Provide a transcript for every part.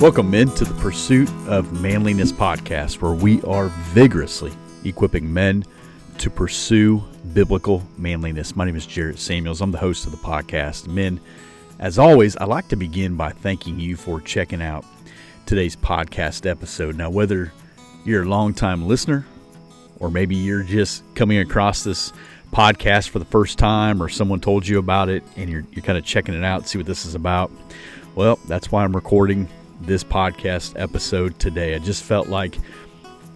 Welcome, men, to the Pursuit of Manliness podcast, where we are vigorously equipping men to pursue biblical manliness. My name is Jarrett Samuels. I'm the host of the podcast. Men, as always, I'd like to begin by thanking you for checking out today's podcast episode. Now, whether you're a longtime listener or maybe you're just coming across this podcast for the first time or someone told you about it and you're kind of checking it out, see what this is about, well, that's why I'm recording this podcast episode today. I just felt like,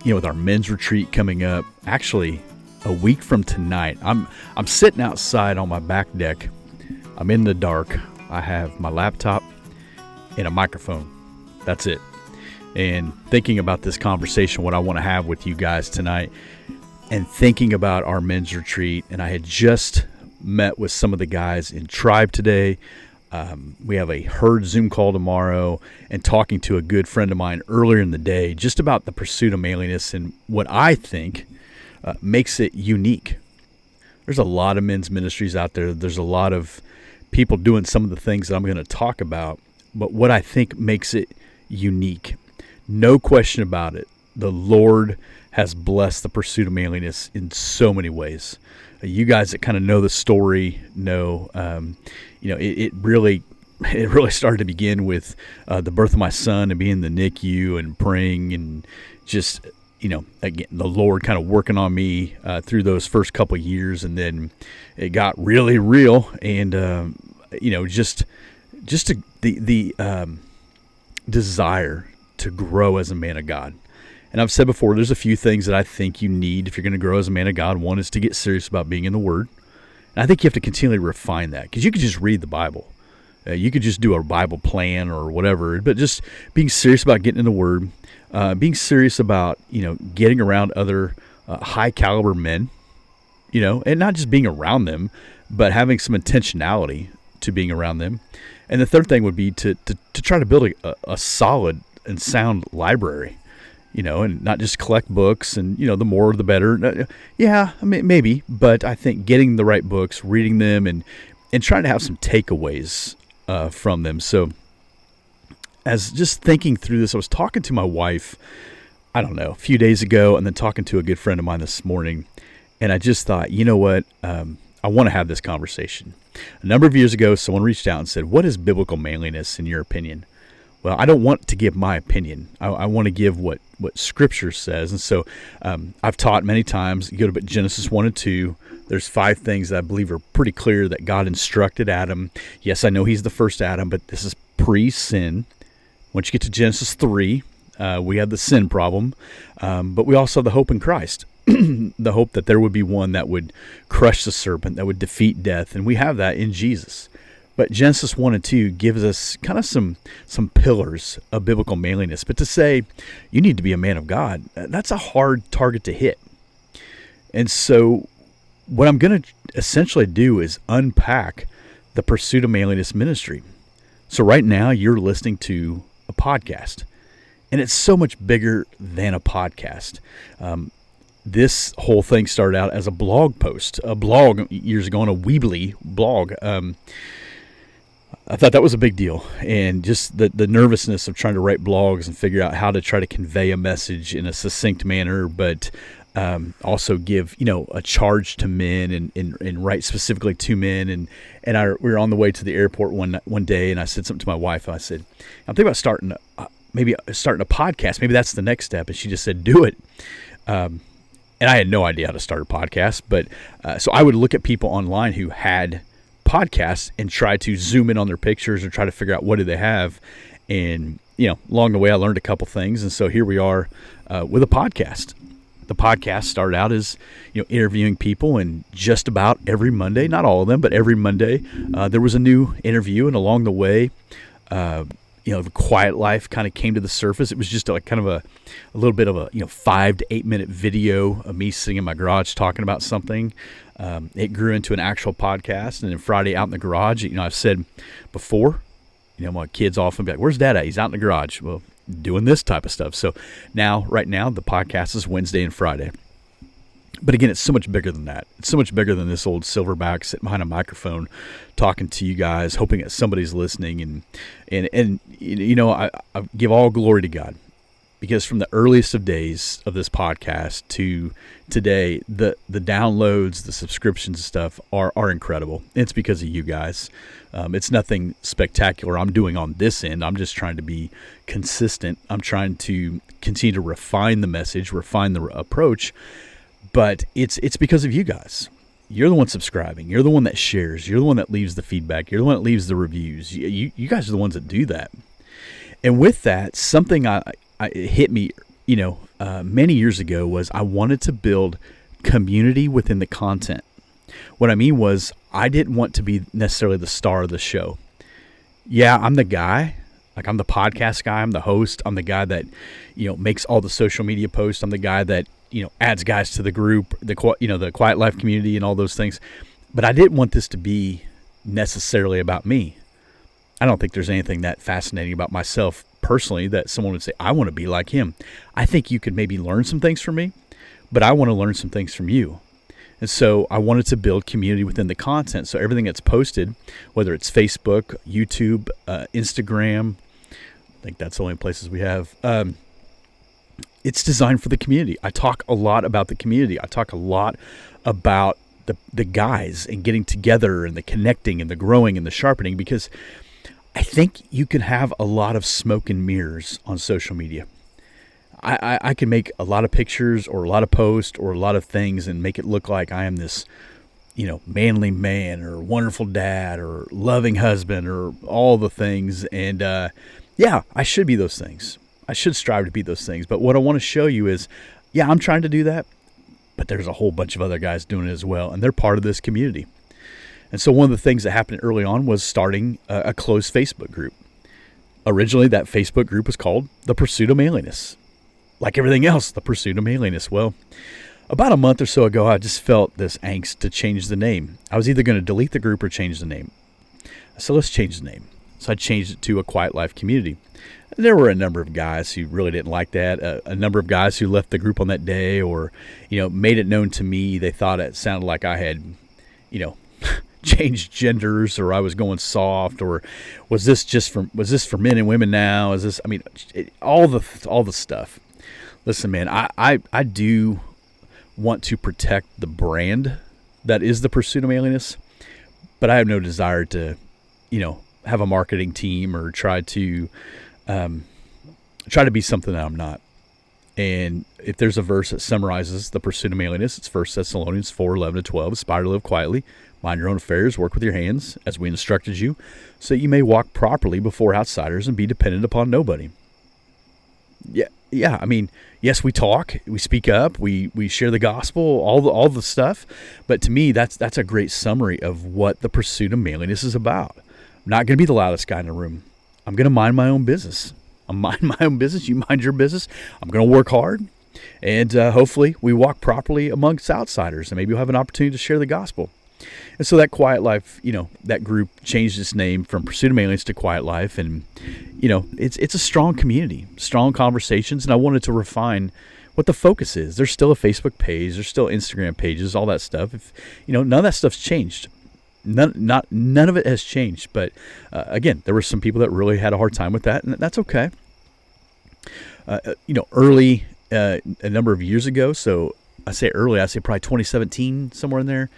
with our men's retreat coming up, actually a week from tonight, I'm sitting outside on my back deck. I'm in the dark. I have my laptop and a microphone. That's it. And thinking about this conversation, what I want to have with you guys tonight, and thinking about our men's retreat. And I had just met with some of the guys in Tribe today. We have a herd Zoom call tomorrow, and talking to a good friend of mine earlier in the day just about the pursuit of manliness and what I think makes it unique. There's a lot of men's ministries out there. There's a lot of people doing some of the things that I'm going to talk about, but what I think makes it unique, no question about it, the Lord has blessed the pursuit of manliness in so many ways. You guys that kind of know the story know, it really started to begin with the birth of my son and being in the NICU and praying and just, again, the Lord kind of working on me through those first couple of years, and then it got really real, and just the desire to grow as a man of God. And I've said before, there's a few things that I think you need if you're going to grow as a man of God. One is to get serious about being in the Word. And I think you have to continually refine that, because you could just read the Bible. You could just do a Bible plan or whatever, but just being serious about getting in the Word, being serious about, getting around other high caliber men, and not just being around them, but having some intentionality to being around them. And the third thing would be to try to build a solid and sound library. And not just collect books and, the more the better. Yeah, I mean, maybe, but I think getting the right books, reading them, and trying to have some takeaways from them. So as just thinking through this, I was talking to my wife, I don't know, a few days ago, and then talking to a good friend of mine this morning. And I just thought, you know what, I want to have this conversation. A number of years ago, someone reached out and said, what is biblical manliness in your opinion? Well, I don't want to give my opinion. I want to give what Scripture says. And so I've taught many times, you go to Genesis 1 and 2, there's 5 things that I believe are pretty clear that God instructed Adam. Yes, I know he's the first Adam, but this is pre-sin. Once you get to Genesis 3, we have the sin problem, but we also have the hope in Christ. The hope that there would be one that would crush the serpent, that would defeat death, and we have that in Jesus. But Genesis 1 and 2 gives us kind of some pillars of biblical manliness. But to say you need to be a man of God, that's a hard target to hit. And so what I'm going to essentially do is unpack the Pursuit of Manliness ministry. So right now you're listening to a podcast, and it's so much bigger than a podcast. This whole thing started out as a blog post, a blog years ago on a Weebly blog. I thought that was a big deal, and just the nervousness of trying to write blogs and figure out how to try to convey a message in a succinct manner, but also give a charge to men and write specifically to men. And we were on the way to the airport one day, and I said something to my wife. I said, I'm thinking about starting a podcast. Maybe that's the next step. And she just said, do it. And I had no idea how to start a podcast, but so I would look at people online who had podcasts and try to zoom in on their pictures or try to figure out what do they have. And, along the way, I learned a couple things. And so here we are with a podcast. The podcast started out as, interviewing people, and just about every Monday, not all of them, but every Monday, there was a new interview. And along the way, the quiet life kind of came to the surface. It was just like kind of a little bit of a 5 to 8 minute video of me sitting in my garage talking about something. It grew into an actual podcast, and then Friday out in the garage. I've said before, my kids often be like, "Where's Dad at?" He's out in the garage. Well, doing this type of stuff. So right now, the podcast is Wednesday and Friday. But again, it's so much bigger than that. It's so much bigger than this old silverback sitting behind a microphone talking to you guys, hoping that somebody's listening. And I give all glory to God, because from the earliest of days of this podcast to today, the downloads, the subscriptions and stuff are incredible. It's because of you guys. It's nothing spectacular I'm doing on this end. I'm just trying to be consistent. I'm trying to continue to refine the message, refine the approach. But it's because of you guys. You're the one subscribing. You're the one that shares. You're the one that leaves the feedback. You're the one that leaves the reviews. You guys are the ones that do that. And with that, something it hit me, many years ago was I wanted to build community within the content. What I mean was I didn't want to be necessarily the star of the show. Yeah, I'm the guy. Like, I'm the podcast guy. I'm the host. I'm the guy that, makes all the social media posts. I'm the guy that, adds guys to the group, the Quiet Life community and all those things. But I didn't want this to be necessarily about me. I don't think there's anything that fascinating about myself personally that someone would say, I want to be like him. I think you could maybe learn some things from me, but I want to learn some things from you. And so I wanted to build community within the content. So everything that's posted, whether it's Facebook, YouTube, Instagram, I think that's the only places we have, it's designed for the community. I talk a lot about the community. I talk a lot about the guys and getting together and the connecting and the growing and the sharpening, because I think you can have a lot of smoke and mirrors on social media. I can make a lot of pictures or a lot of posts or a lot of things and make it look like I am this, manly man or wonderful dad or loving husband or all the things. And I should be those things. I should strive to be those things. But what I want to show you is, I'm trying to do that, but there's a whole bunch of other guys doing it as well, and they're part of this community. And so one of the things that happened early on was starting a closed Facebook group. Originally, that Facebook group was called The Pursuit of Manliness. Like everything else, The Pursuit of Manliness. Well, about a month or so ago, I just felt this angst to change the name. I was either going to delete the group or change the name. So let's change the name. So I changed it to A Quiet Life Community. And there were a number of guys who really didn't like that. A number of guys who left the group on that day, or, made it known to me. They thought it sounded like I had, changed genders, or I was going soft, or was this for men and women now? Is this, all the stuff. Listen, man, I do want to protect the brand that is The Pursuit of Manliness, but I have no desire to, have a marketing team or try to be something that I'm not. And if there's a verse that summarizes the pursuit of manliness, it's 1 Thessalonians 4:11-12. Aspire to live quietly, mind your own affairs, work with your hands, as we instructed you, so that you may walk properly before outsiders and be dependent upon nobody. Yeah. Yes, we talk, we speak up, we share the gospel, all the stuff. But to me, that's a great summary of what the pursuit of manliness is about. I'm not going to be the loudest guy in the room. I'm going to mind my own business. I'm mind my own business. You mind your business. I'm going to work hard. And hopefully we walk properly amongst outsiders. And maybe you'll have an opportunity to share the gospel. And so that Quiet Life, that group changed its name from Pursuit of Manliness to Quiet Life. And, it's a strong community, strong conversations. And I wanted to refine what the focus is. There's still a Facebook page. There's still Instagram pages, all that stuff. None of that stuff's changed. None of it has changed. But again, there were some people that really had a hard time with that, and that's okay. Early, a number of years ago. So I say probably 2017, somewhere in there.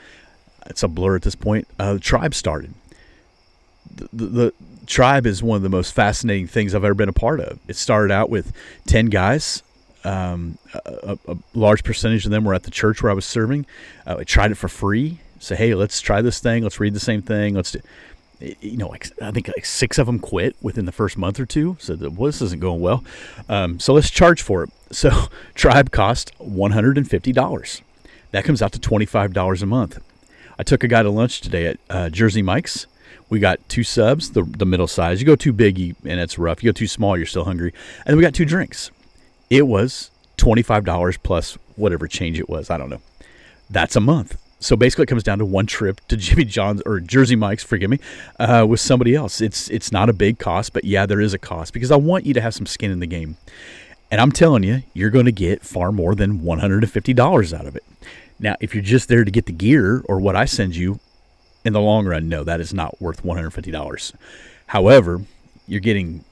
It's a blur at this point. The Tribe started. The Tribe is one of the most fascinating things I've ever been a part of. It started out with 10 guys. A large percentage of them were at the church where I was serving. I tried it for free. Say, hey, let's try this thing. Let's read the same thing. Let's do, I think 6 of them quit within the first month or two. So this isn't going well. So let's charge for it. So Tribe cost $150. That comes out to $25 a month. I took a guy to lunch today at Jersey Mike's. We got 2 subs, the middle size. You go too big, and it's rough. You go too small, you're still hungry. And then we got 2 drinks. It was $25 plus whatever change it was. I don't know. That's a month. So basically it comes down to one trip to Jimmy John's or Jersey Mike's, with somebody else. It's not a big cost, but yeah, there is a cost because I want you to have some skin in the game. And I'm telling you, you're going to get far more than $150 out of it. Now, if you're just there to get the gear or what I send you, in the long run, no, that is not worth $150. However, you're getting,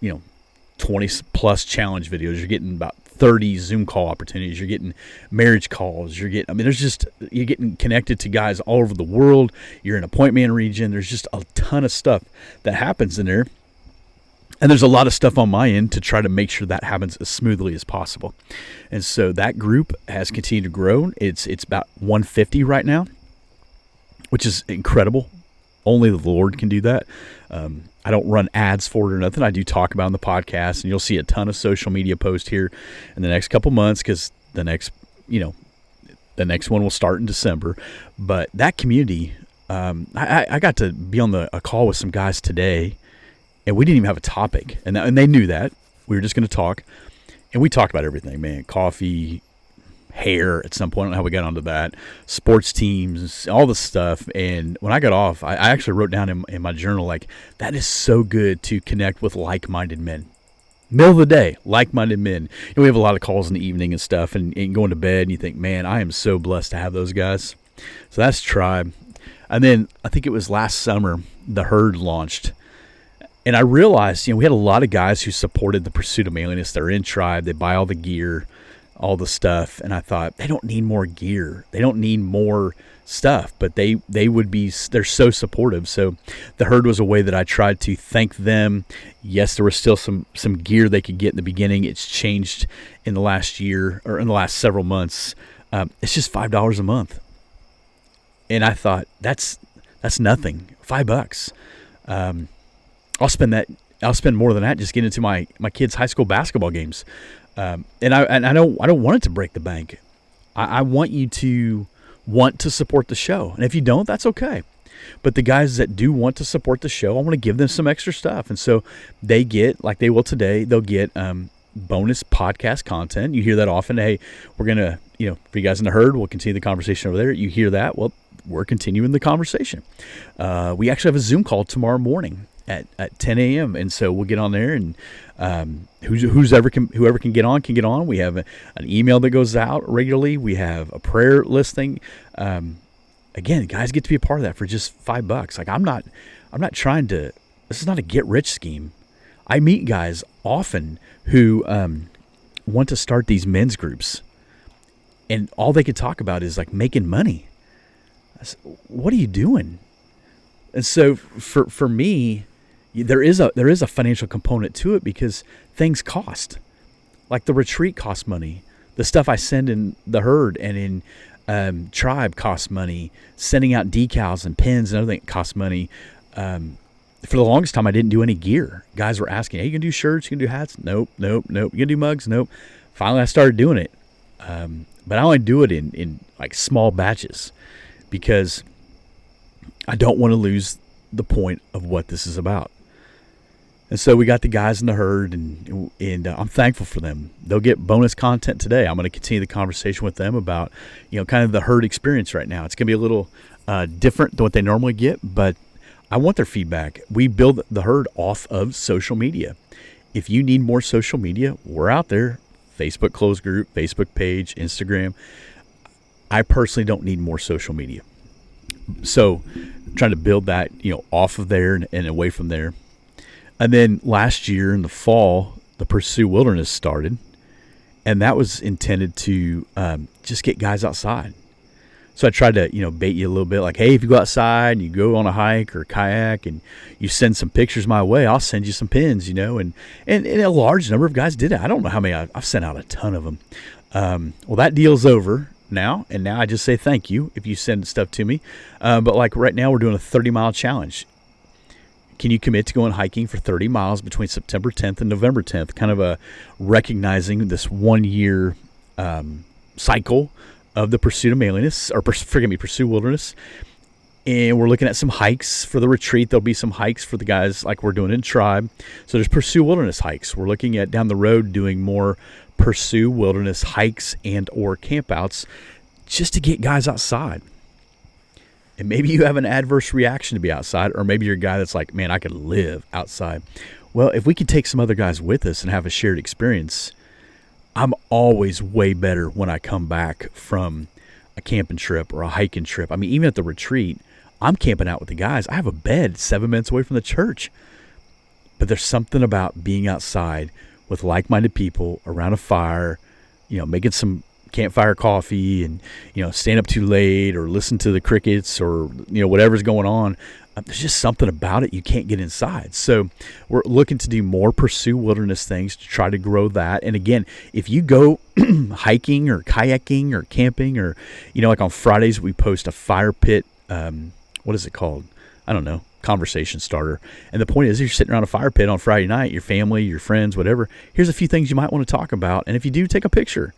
20 plus challenge videos. You're getting about 30 Zoom call opportunities. You're getting marriage calls. You're getting connected to guys all over the world. You're in a point man region. There's just a ton of stuff that happens in there. And there's a lot of stuff on my end to try to make sure that happens as smoothly as possible. And so that group has continued to grow. It's about 150 right now, which is incredible. Only the Lord can do that. I don't run ads for it or nothing. I do talk about it on the podcast, and you'll see a ton of social media posts here in the next couple months because the next one will start in December. But that community, I got to be on a call with some guys today, and we didn't even have a topic, and they knew that. We were just going to talk, and we talked about everything, man. Coffee, hair at some point. I don't know how we got onto that. Sports teams, all the stuff. And when I got off, I actually wrote down in my journal, like, that is so good to connect with like-minded men. Middle of the day, like-minded men. And we have a lot of calls in the evening and stuff, and going to bed, and you think, man, I am so blessed to have those guys. So that's Tribe. And then I think it was last summer, the Herd launched. And I realized, we had a lot of guys who supported the Pursuit of Manliness. They're in Tribe. They buy all the gear, all the stuff, and I thought, they don't need more gear, they don't need more stuff, but they're so supportive. So the Herd was a way that I tried to thank them. Yes, there was still some gear they could get in the beginning. It's changed in the last year, or in the last several months. It's just $5 a month, and I thought that's nothing. $5. I'll spend more than that just getting into my kids' high school basketball games. And I don't want it to break the bank. I want you to want to support the show. And if you don't, that's okay. But the guys that do want to support the show, I want to give them some extra stuff. And so they get, like they will today, they'll get bonus podcast content. You hear that often. Hey, we're going to, for you guys in the Herd, we'll continue the conversation over there. You hear that? Well, we're continuing the conversation. We actually have a Zoom call tomorrow morning at 10 a.m. And so we'll get on there, and whoever can get on. We have an email that goes out regularly. We have a prayer listing. Again, guys get to be a part of that for just $5. Like I'm not trying to. This is not a get rich scheme. I meet guys often who want to start these men's groups, and all they could talk about is like making money. I said, what are you doing? And so for me, there is a financial component to it because things cost. Like the retreat costs money. The stuff I send in the Herd and in Tribe costs money. Sending out decals and pins and everything costs money. For the longest time, I didn't do any gear. Guys were asking, hey, you can do shirts? You can do hats? Nope. You can do mugs? Nope. Finally, I started doing it. But I only do it in like small batches because I don't want to lose the point of what this is about. And so we got the guys in the Herd, and I'm thankful for them. They'll get bonus content today. I'm going to continue the conversation with them about, kind of the Herd experience right now. It's going to be a little different than what they normally get, but I want their feedback. We build the Herd off of social media. If you need more social media, we're out there. Facebook closed group, Facebook page, Instagram. I personally don't need more social media. So I'm trying to build that, off of there and away from there. And then last year in the fall, the Pursue Wilderness started, and that was intended to just get guys outside. So I tried to, bait you a little bit, like, hey, if you go outside and you go on a hike or kayak and you send some pictures my way, I'll send you some pins, and a large number of guys did it. I don't know how many. I've sent out a ton of them. Well, that deal's over now, and now I just say thank you if you send stuff to me. But like right now, we're doing a 30-mile challenge. Can you commit to going hiking for 30 miles between September 10th and November 10th? Kind of a recognizing this 1 year cycle of the Pursuit of Manliness, or Pursue Wilderness. And we're looking at some hikes for the retreat. There'll be some hikes for the guys like we're doing in Tribe. So there's Pursue Wilderness hikes. We're looking at down the road doing more Pursue Wilderness hikes and or campouts just to get guys outside. And maybe you have an adverse reaction to be outside, or maybe you're a guy that's like, man, I could live outside. Well, if we could take some other guys with us and have a shared experience, I'm always way better when I come back from a camping trip or a hiking trip. I mean, even at the retreat, I'm camping out with the guys. I have a bed 7 minutes away from the church. But there's something about being outside with like-minded people around a fire, making some campfire coffee and, staying up too late or listen to the crickets or, whatever's going on. There's just something about it you can't get inside. So we're looking to do more Pursue Wilderness things to try to grow that. And again, if you go hiking or kayaking or camping or, like on Fridays we post a fire pit, what is it called? I don't know, conversation starter. And the point is, you're sitting around a fire pit on Friday night, your family, your friends, whatever. Here's a few things you might want to talk about. And if you do, take a picture.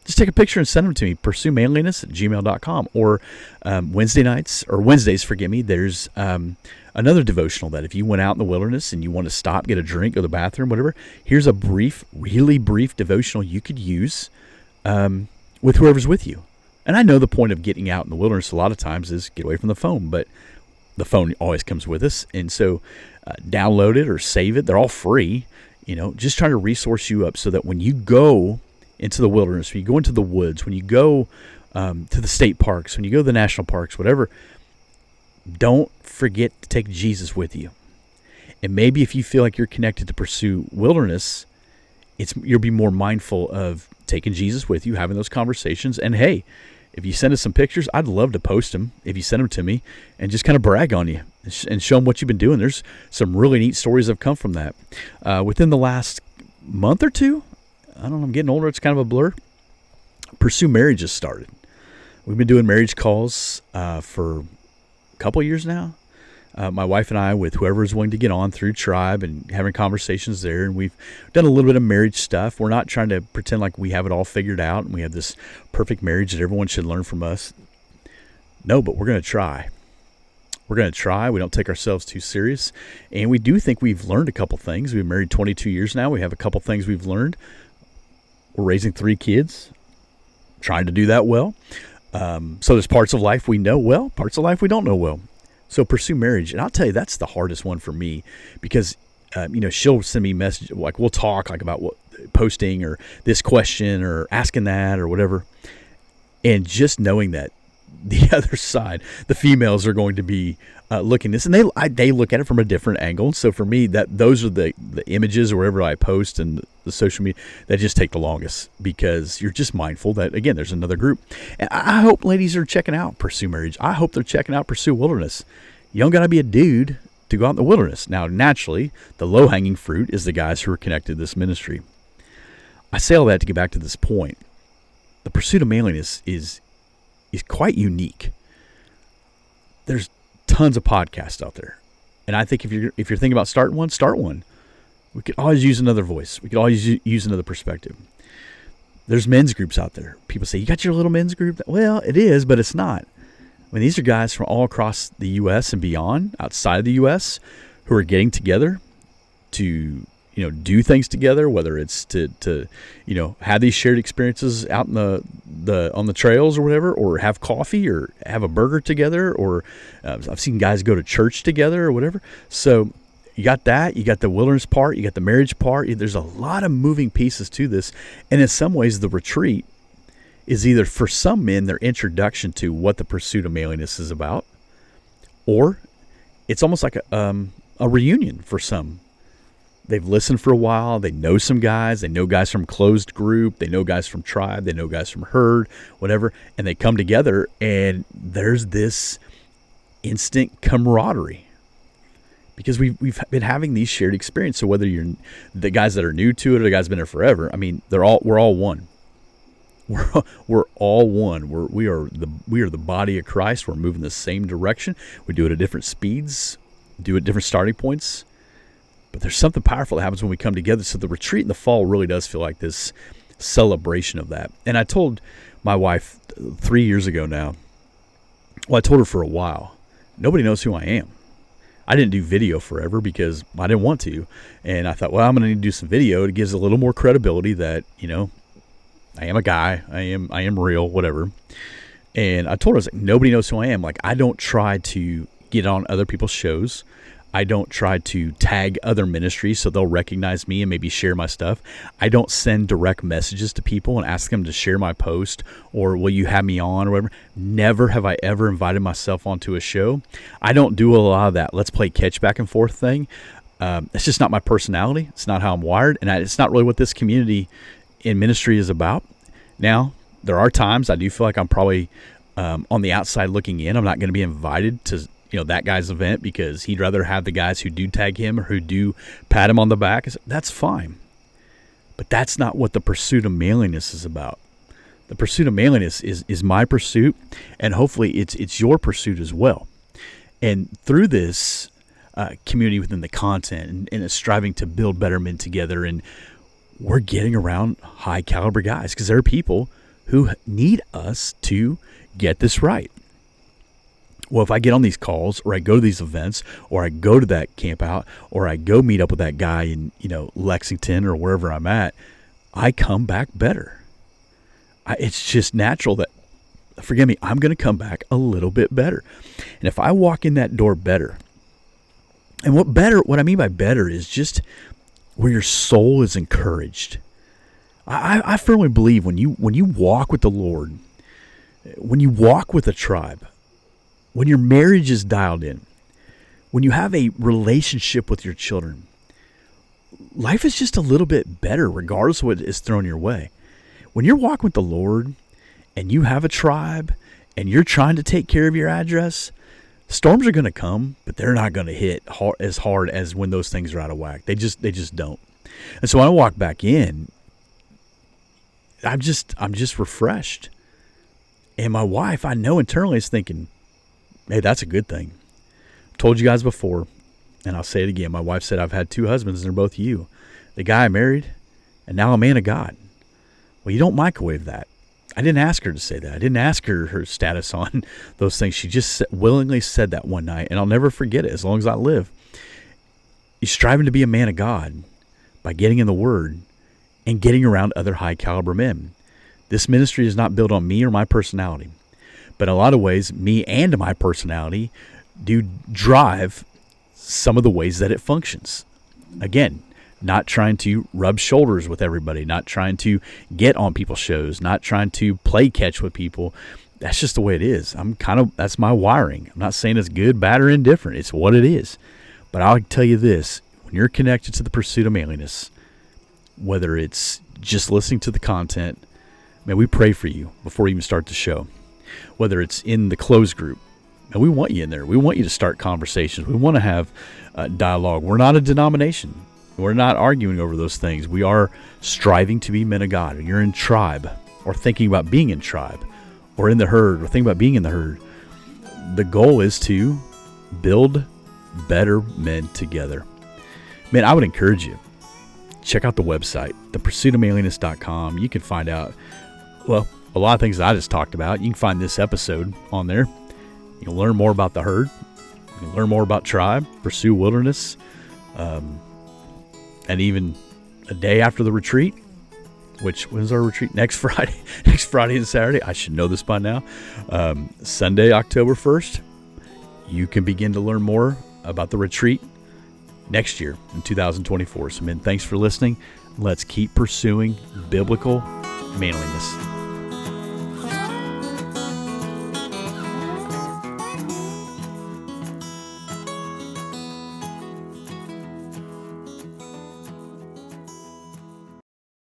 Just take a picture and send them to me, pursuemanliness@gmail.com. Or Wednesdays, there's another devotional that if you went out in the wilderness and you want to stop, get a drink, go to the bathroom, whatever, here's a really brief devotional you could use with whoever's with you. And I know the point of getting out in the wilderness a lot of times is get away from the phone, but the phone always comes with us. And so download it or save it. They're all free, just trying to resource you up so that when you go into the wilderness, when you go into the woods, when you go to the state parks, when you go to the national parks, whatever, don't forget to take Jesus with you. And maybe if you feel like you're connected to Pursue Wilderness, you'll be more mindful of taking Jesus with you, having those conversations. And hey, if you send us some pictures, I'd love to post them if you send them to me and just kind of brag on you and show them what you've been doing. There's some really neat stories that have come from that. Within the last month or two, I don't know, I'm getting older, it's kind of a blur. Pursue Marriage has started. We've been doing marriage calls for a couple of years now. My wife and I, with whoever is willing to get on through Tribe and having conversations there. And we've done a little bit of marriage stuff. We're not trying to pretend like we have it all figured out and we have this perfect marriage that everyone should learn from us. No, but we're going to try. We're going to try. We don't take ourselves too serious. And we do think we've learned a couple things. We've been married 22 years now. We have a couple things we've learned. We're raising 3 kids, trying to do that well. So there's parts of life we know well, parts of life we don't know well. So Pursue Marriage, and I'll tell you, that's the hardest one for me because, she'll send me messages, like we'll talk like about what posting or this question or asking that or whatever. And just knowing that the other side, the females are going to be looking this, and they look at it from a different angle. So for me, those are the images or whatever I post and the social media that just take the longest because you're just mindful that, again, there's another group. And I hope ladies are checking out Pursue Marriage. I hope they're checking out Pursue Wilderness. You don't got to be a dude to go out in the wilderness. Now, naturally, the low-hanging fruit is the guys who are connected to this ministry. I say all that to get back to this point. The Pursuit of Manliness is quite unique. There's tons of podcasts out there. And I think if you're thinking about starting one, start one. We could always use another voice. We could always use another perspective. There's men's groups out there. People say, you got your little men's group? Well, it is, but it's not. I mean, these are guys from all across the U.S. and beyond, outside of the U.S., who are getting together to, do things together, whether it's to have these shared experiences out in on the trails or whatever, or have coffee or have a burger together, or I've seen guys go to church together or whatever. So you got that, you got the wilderness part, you got the marriage part. There's a lot of moving pieces to this. And in some ways, the retreat is either for some men their introduction to what the Pursuit of Manliness is about, or it's almost like a reunion for some. They've listened for a while. They know some guys. They know guys from closed group. They know guys from Tribe. They know guys from herd, whatever. And they come together, and there's this instant camaraderie because we've been having these shared experiences. So whether you're the guys that are new to it or the guys that have been there forever, I mean, we're all one. We're all one. We are the body of Christ. We're moving the same direction. We do it at different speeds, do it at different starting points. But there's something powerful that happens when we come together. So the retreat in the fall really does feel like this celebration of that. And I told my wife 3 years ago now, well, I told her for a while, nobody knows who I am. I didn't do video forever because I didn't want to. And I thought, well, I'm going to need to do some video. It gives a little more credibility that, I am a guy. I am real, whatever. And I told her, I was like, nobody knows who I am. Like, I don't try to get on other people's shows. I don't try to tag other ministries so they'll recognize me and maybe share my stuff. I don't send direct messages to people and ask them to share my post or will you have me on or whatever. Never have I ever invited myself onto a show. I don't do a lot of that let's play catch back and forth thing. It's just not my personality. It's not how I'm wired. And it's not really what this community in ministry is about. Now, there are times I do feel like I'm probably on the outside looking in. I'm not going to be invited to that guy's event because he'd rather have the guys who do tag him or who do pat him on the back. That's fine. But that's not what the pursuit of manliness is about. The pursuit of manliness is my pursuit, and hopefully it's your pursuit as well. And through this community within the content and striving to build better men together, and we're getting around high caliber guys because there are people who need us to get this right. Well, if I get on these calls or I go to these events or I go to that camp out or I go meet up with that guy in, Lexington or wherever I'm at, I come back better. It's just natural that, forgive me, I'm going to come back a little bit better. And if I walk in that door better, and what I mean by better is just where your soul is encouraged. I firmly believe when you walk with the Lord, when you walk with a tribe, when your marriage is dialed in, when you have a relationship with your children, life is just a little bit better regardless of what is thrown your way. When you're walking with the Lord and you have a tribe and you're trying to take care of your address, storms are going to come, but they're not going to hit as hard as when those things are out of whack. They just don't. And so when I walk back in, I'm just refreshed. And my wife, I know internally, is thinking, hey, that's a good thing. I've told you guys before, and I'll say it again. My wife said I've had 2 husbands, and they're both you. The guy I married, and now a man of God. Well, you don't microwave that. I didn't ask her to say that. I didn't ask her status on those things. She just willingly said that one night, and I'll never forget it as long as I live. You're striving to be a man of God by getting in the Word and getting around other high-caliber men. This ministry is not built on me or my personality. But in a lot of ways, me and my personality do drive some of the ways that it functions. Again, not trying to rub shoulders with everybody, not trying to get on people's shows, not trying to play catch with people. That's just the way it is. That's my wiring. I'm not saying it's good, bad, or indifferent. It's what it is. But I'll tell you this, when you're connected to the pursuit of manliness, whether it's just listening to the content, man, we pray for you before we even start the show. Whether it's in the closed group, and we want you in there. We want you to start conversations. We want to have dialogue. We're not a denomination. We're not arguing over those things. We are striving to be men of God. And you're in tribe or thinking about being in tribe or in the herd or thinking about being in the herd. The goal is to build better men together. Man, I would encourage you. Check out the website, thepursuitofmanliness.com. You can find out, a lot of things that I just talked about. You can find this episode on there. You can learn more about the herd. You can learn more about tribe, pursue wilderness, and even a day after the retreat, when's our retreat? Next Friday and Saturday. I should know this by now. Sunday, October 1st, you can begin to learn more about the retreat next year in 2024. So, men, thanks for listening. Let's keep pursuing biblical manliness.